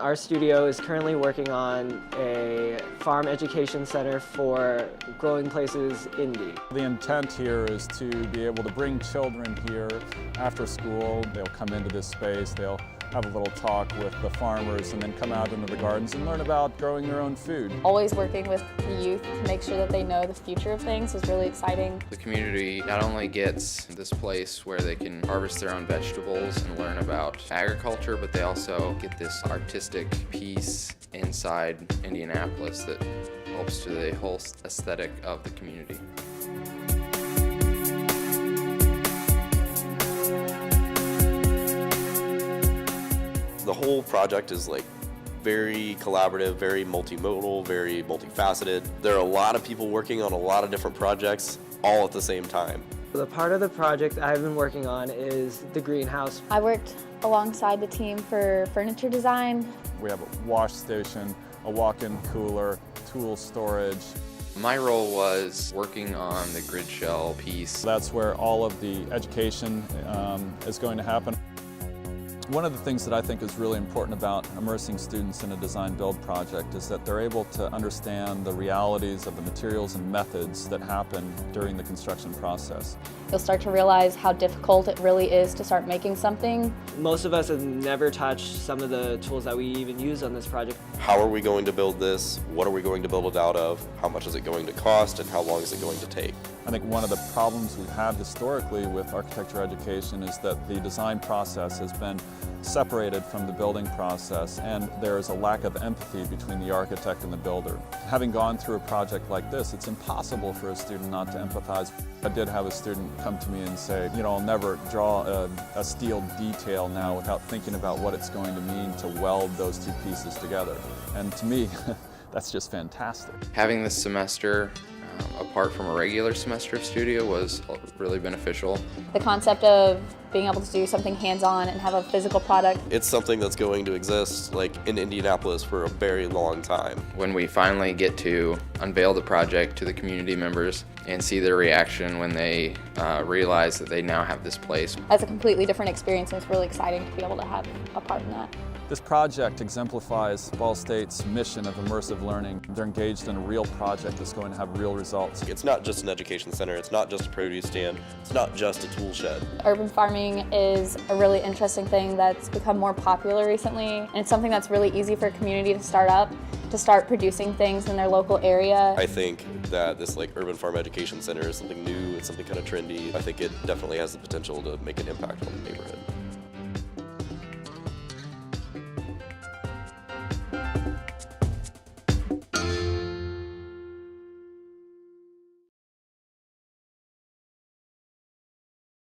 Our studio is currently working on a farm education center for Growing Places Indy. The intent here is to be able to bring children here after school. They'll come into this space, they'll have a little talk with the farmers and then come out into the gardens and learn about growing their own food. Always working with the youth to make sure that they know the future of things is really exciting. The community not only gets this place where they can harvest their own vegetables and learn about agriculture, but they also get this artistic piece inside Indianapolis that helps to the whole aesthetic of the community. The whole project is very collaborative, very multimodal, very multifaceted. There are a lot of people working on a lot of different projects all at the same time. The part of the project I've been working on is the greenhouse. I worked alongside the team for furniture design. We have a wash station, a walk-in cooler, tool storage. My role was working on the grid shell piece. That's where all of the education is going to happen. One of the things that I think is really important about immersing students in a design-build project is that they're able to understand the realities of the materials and methods that happen during the construction process. You'll start to realize how difficult it really is to start making something. Most of us have never touched some of the tools that we even use on this project. How are we going to build this? What are we going to build it out of? How much is it going to cost? And how long is it going to take? I think one of the problems we've had historically with architecture education is that the design process has been separated from the building process, and there is a lack of empathy between the architect and the builder. Having gone through a project like this, it's impossible for a student not to empathize. I did have a student come to me and say, I'll never draw a steel detail now without thinking about what it's going to mean to weld those two pieces together. And to me, that's just fantastic. Having this semester apart from a regular semester of studio was really beneficial. The concept of being able to do something hands-on and have a physical product. It's something that's going to exist in Indianapolis for a very long time. When we finally get to unveil the project to the community members and see their reaction when they realize that they now have this place. That's a completely different experience, and it's really exciting to be able to have a part in that. This project exemplifies Ball State's mission of immersive learning. They're engaged in a real project that's going to have real results. It's not just an education center, it's not just a produce stand, it's not just a tool shed. Urban farming is a really interesting thing that's become more popular recently, and it's something that's really easy for a community to start up, to start producing things in their local area. I think that this urban farm education center is something new, it's something kind of trendy. I think it definitely has the potential to make an impact on the neighborhood.